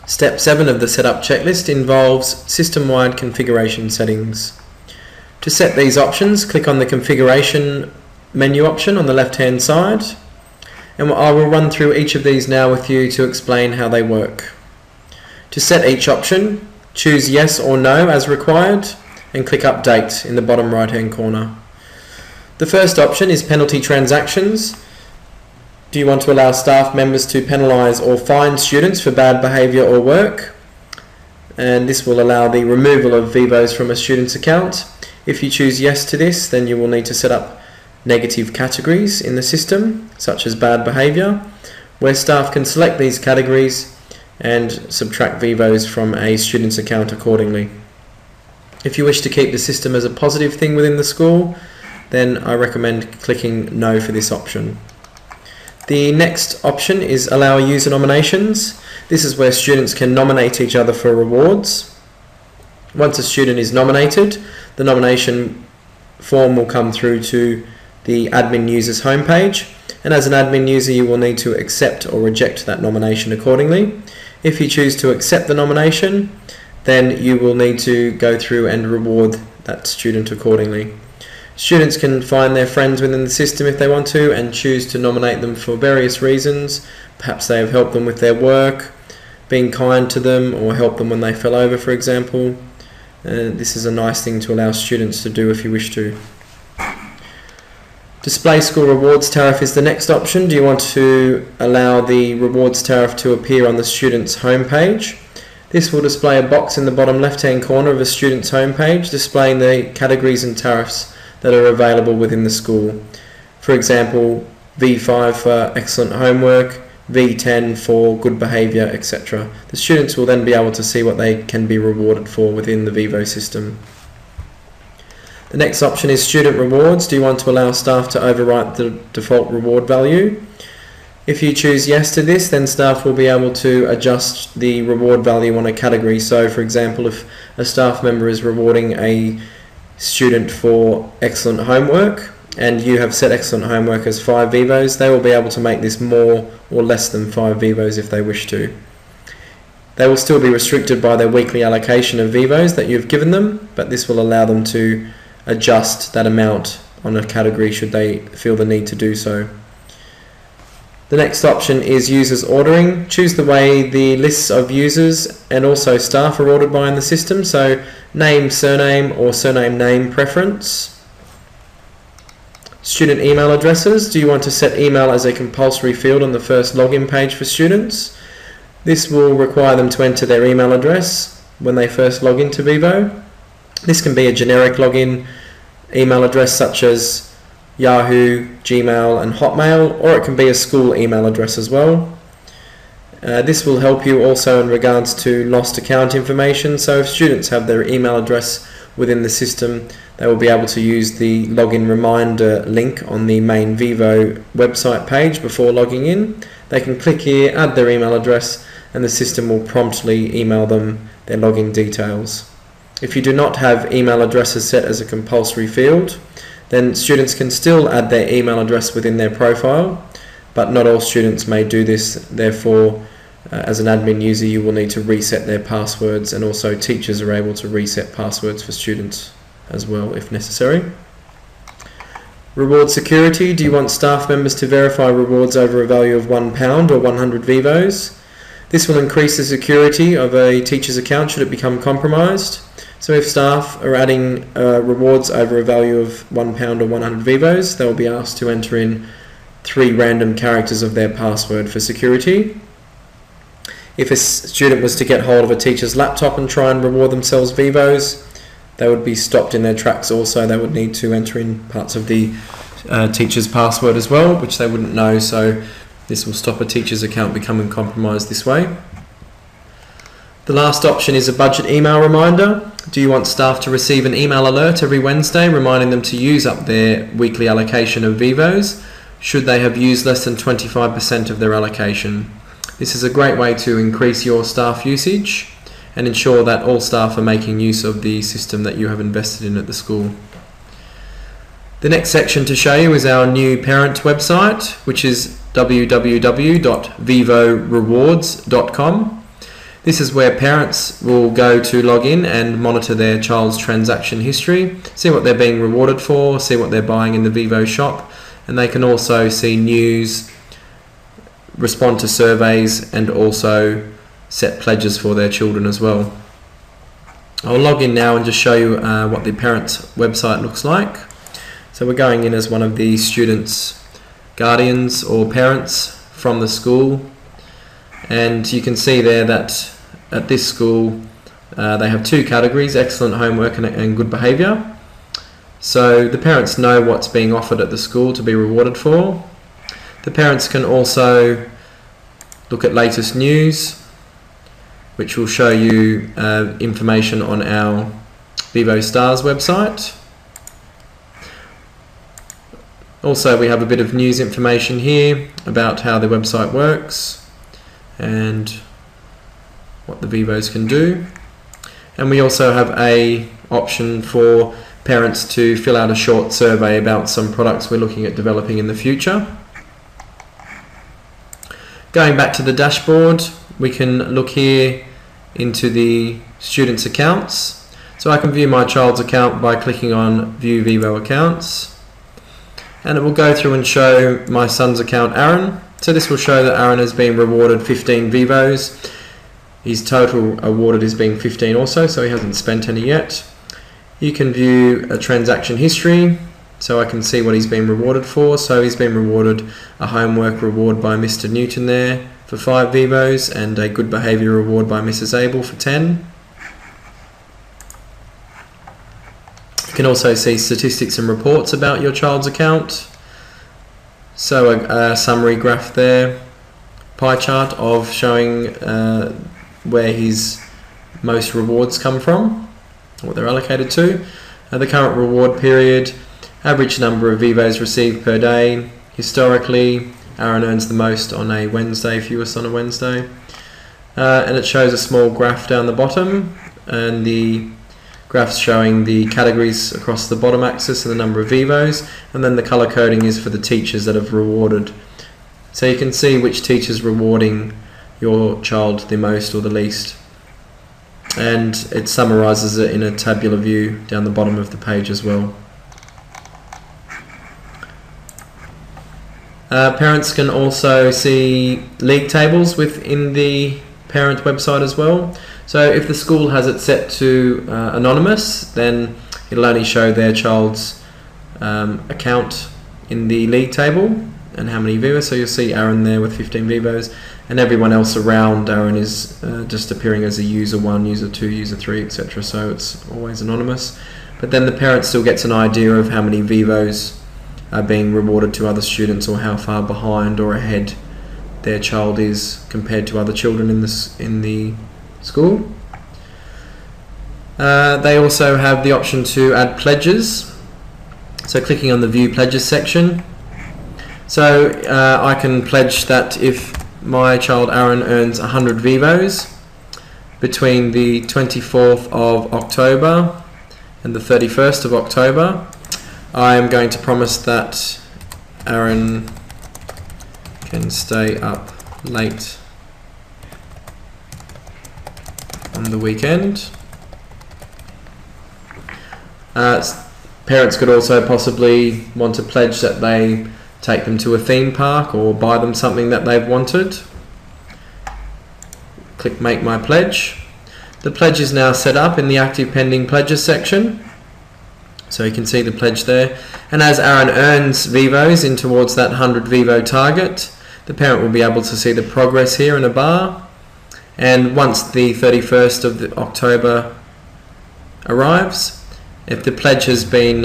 Step 7 of the setup checklist involves system-wide configuration settings. To set these options, click on the configuration menu option on the left-hand side, and I will run through each of these now with you to explain how they work. To set each option, choose yes or no as required and click update in the bottom right-hand corner. The first option is penalty transactions. Do you want to allow staff members to penalise or fine students for bad behaviour or work? And this will allow the removal of Vivos from a student's account. If you choose yes to this, then you will need to set up negative categories in the system, such as bad behaviour, where staff can select these categories and subtract Vivos from a student's account accordingly. If you wish to keep the system as a positive thing within the school, then I recommend clicking no for this option. The next option is allow user nominations. This is where students can nominate each other for rewards. Once a student is nominated, the nomination form will come through to the admin user's homepage, and as an admin user you will need to accept or reject that nomination accordingly. If you choose to accept the nomination, then you will need to go through and reward that student accordingly. Students can find their friends within the system if they want to and choose to nominate them for various reasons. Perhaps they have helped them with their work, being kind to them, or helped them when they fell over, for example. This is a nice thing to allow students to do if you wish to. Display school rewards tariff is the next option. Do you want to allow the rewards tariff to appear on the student's homepage? This will display a box in the bottom left-hand corner of a student's homepage displaying the categories and tariffs that are available within the school. For example, V5 for excellent homework, V10 for good behaviour, etc. The students will then be able to see what they can be rewarded for within the Vivo system. The next option is student rewards. Do you want to allow staff to overwrite the default reward value? If you choose yes to this, then staff will be able to adjust the reward value on a category. So for example, if a staff member is rewarding a student for excellent homework and you have set excellent homework as 5 Vivos, they will be able to make this more or less than 5 Vivos if they wish to. They will still be restricted by their weekly allocation of Vivos that you've given them, but this will allow them to adjust that amount on a category should they feel the need to do so. The next option is users ordering. Choose the way the lists of users and also staff are ordered by in the system, so name, surname or surname name preference. Student email addresses. Do you want to set email as a compulsory field on the first login page for students? This will require them to enter their email address when they first log into Vivo. This can be a generic login email address such as Yahoo, Gmail and Hotmail, or it can be a school email address as well. This will help you also in regards to lost account information, so if students have their email address within the system, they will be able to use the login reminder link on the main Vivo website page before logging in. They can click here, add their email address, and the system will promptly email them their login details. If you do not have email addresses set as a compulsory field, then students can still add their email address within their profile, but not all students may do this. Therefore, as an admin user, you will need to reset their passwords, and also teachers are able to reset passwords for students as well if necessary. Reward security. Do you want staff members to verify rewards over a value of £1 or 100 Vivos? This will increase the security of a teacher's account should it become compromised. So if staff are adding rewards over a value of £1 or 100 Vivos, they will be asked to enter in 3 random characters of their password for security. If a student was to get hold of a teacher's laptop and try and reward themselves Vivos, they would be stopped in their tracks also. They would need to enter in parts of the teacher's password as well, which they wouldn't know, so this will stop a teacher's account becoming compromised this way. The last option is a budget email reminder. Do you want staff to receive an email alert every Wednesday reminding them to use up their weekly allocation of Vivos should they have used less than 25% of their allocation? This is a great way to increase your staff usage and ensure that all staff are making use of the system that you have invested in at the school. The next section to show you is our new parent website, which is www.vivorewards.com. This is where parents will go to log in and monitor their child's transaction history, see what they're being rewarded for, see what they're buying in the Vivo shop, and they can also see news, respond to surveys, and also set pledges for their children as well. I'll log in now and just show you what the parents' website looks like. So we're going in as one of the students' guardians or parents from the school, and you can see there that at this school they have two categories: excellent homework and good behaviour. So the parents know what's being offered at the school to be rewarded for. The parents can also look at latest news, which will show you information on our Vivo Stars website. Also, we have a bit of news information here about how the website works and what the Vivos can do. And we also have a option for parents to fill out a short survey about some products we're looking at developing in the future. Going back to the dashboard, we can look here into the students' accounts. So I can view my child's account by clicking on View Vivo Accounts, and it will go through and show my son's account, Aaron. So this will show that Aaron has been rewarded 15 Vivos. His total awarded is being 15 also, so he hasn't spent any yet. You can view a transaction history, so I can see what he's been rewarded for. So he's been rewarded a homework reward by Mr. Newton there for 5 Vivos, and a good behaviour reward by Mrs. Abel for 10. You can also see statistics and reports about your child's account. So a summary graph there, pie chart of showing where his most rewards come from, what they're allocated to, the current reward period, average number of Vivos received per day. Historically, Aaron earns the most on a Wednesday, fewest on a Wednesday. And it shows a small graph down the bottom, and the graphs showing the categories across the bottom axis and the number of Vivos, and then the colour coding is for the teachers that have rewarded. So you can see which teacher's rewarding your child the most or the least, and it summarises it in a tabular view down the bottom of the page as well. Parents can also see league tables within the parent website as well. So if the school has it set to anonymous, then it'll only show their child's account in the league table and how many Vivos. So you'll see Aaron there with 15 Vivos, and everyone else around Aaron is just appearing as a user 1, user 2, user 3, etc. So it's always anonymous. But then the parent still gets an idea of how many Vivos are being rewarded to other students, or how far behind or ahead their child is compared to other children in the school. They also have the option to add pledges. So clicking on the View Pledges section. So I can pledge that if my child Aaron earns 100 Vivos between the 24th of October and the 31st of October, I am going to promise that Aaron can stay up late on the weekend. Parents could also possibly want to pledge that they take them to a theme park or buy them something that they've wanted. Click Make My Pledge. The pledge is now set up in the Active Pending Pledges section. So you can see the pledge there. And as Aaron earns Vivos in towards that 100 Vivo target, the parent will be able to see the progress here in a bar. And once the 31st of October arrives, if the pledge has been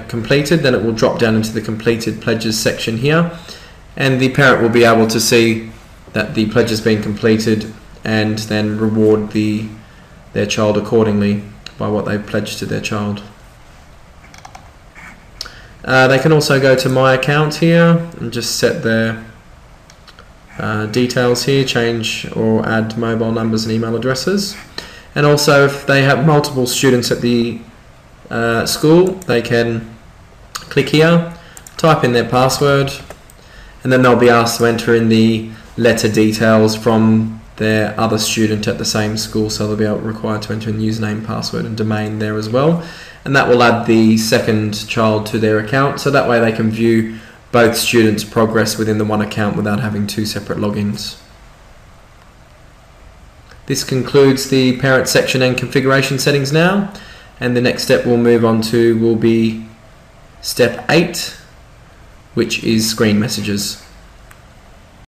completed, then it will drop down into the completed pledges section here, and the parent will be able to see that the pledge has been completed and then reward their child accordingly by what they've pledged to their child. They can also go to My Account here and just set their details here, change or add mobile numbers and email addresses. And also, if they have multiple students at the school, they can click here, type in their password, and then they'll be asked to enter in the letter details from their other student at the same school, so they'll be required to enter in username, password and domain there as well. And that will add the second child to their account, so that way they can view both students' progress within the one account without having two separate logins. This concludes the parent section and configuration settings now, and the next step we'll move on to will be step 8, which is screen messages.